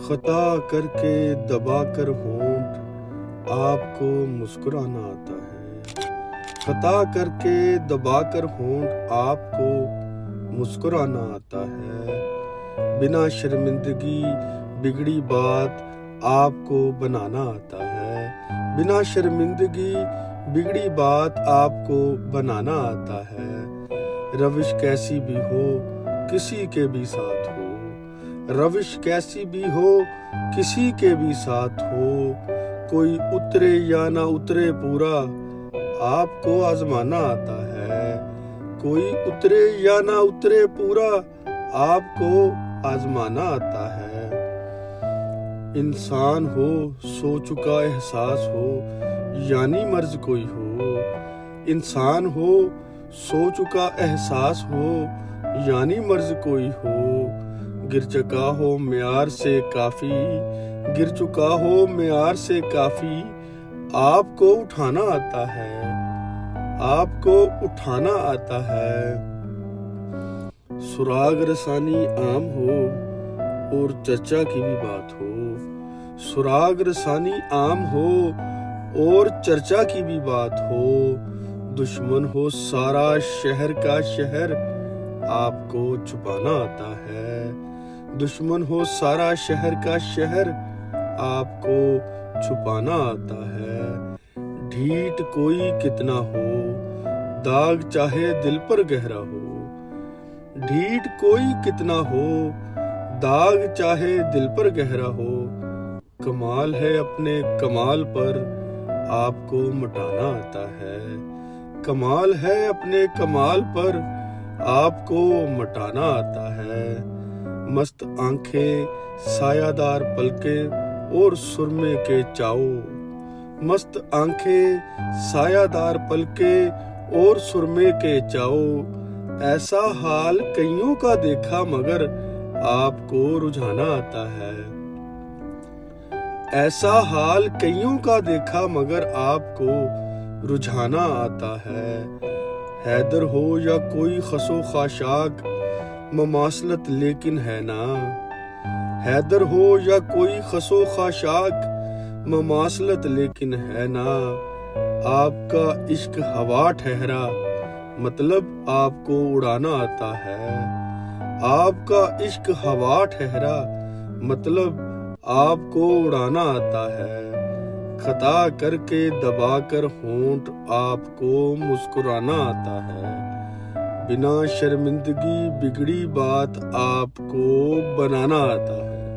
خطا کر کے دبا کر ہونٹ آپ کو مسکرانا آتا ہے، خطا کر کے دبا کر ہونٹ آپ کو مسکرانا آتا ہے، بنا شرمندگی بگڑی بات آپ کو بنانا آتا ہے، بنا شرمندگی بگڑی بات آپ کو بنانا آتا ہے، روش کیسی بھی ہو کسی کے بھی ساتھ ہو، روش کیسی بھی ہو کسی کے بھی ساتھ ہو، کوئی اترے یا نہ اترے پورا آپ کو آزمانا آتا ہے، کوئی اترے یا نہ اترے پورا آپ کو آزمانا آتا ہے، انسان ہو سو چکا احساس ہو یعنی مرض کوئی ہو، انسان ہو سو چکا احساس ہو یعنی مرض کوئی ہو، گر چکا ہو معیار سے کافی، گر چکا ہو معیار سے کافی آپ کو اٹھانا آتا ہے، آپ کو اٹھانا آتا ہے، سراغ رسانی عام ہو اور چرچا کی بھی بات ہو، سراغ رسانی عام ہو اور چرچا کی بھی بات ہو، دشمن ہو سارا شہر کا شہر آپ کو چھپانا آتا ہے، دشمن ہو سارا شہر کا شہر آپ کو چھپانا آتا ہے، ڈھیٹ کوئی کتنا ہو داغ چاہے دل پر گہرا ہو، ڈھیٹ کوئی کتنا ہو داغ چاہے دل پر گہرا ہو، کمال ہے اپنے کمال پر آپ کو مٹانا آتا ہے، کمال ہے اپنے کمال پر آپ کو مٹانا آتا ہے، مست آنکھیں سایہ دار پلکیں اور سرمے کے چاؤ، مست آنکھیں سایہ دار پلکیں اور سرمے کے چاؤ، ایسا حال کئیوں کا دیکھا مگر آپ کو رجھانا آتا ہے، ایسا حال کئیوں کا دیکھا مگر آپ کو رجھانا آتا ہے، حیدر ہو یا کوئی خس و خاشاک مماثلت لیکن ہے نا، حیدر ہو یا کوئی خس و خاشاک مماثلت لیکن ہے نا، آپ کا عشق ہوا ٹھہرا مطلب آپ کو اڑانا آتا ہے، آپ کا عشق ہوا ٹھہرا مطلب آپ کو اڑانا آتا ہے، خطا کر کے دبا کر ہونٹ آپ کو مسکرانا آتا ہے، بنا شرمندگی بگڑی بات آپ کو بنانا آتا ہے۔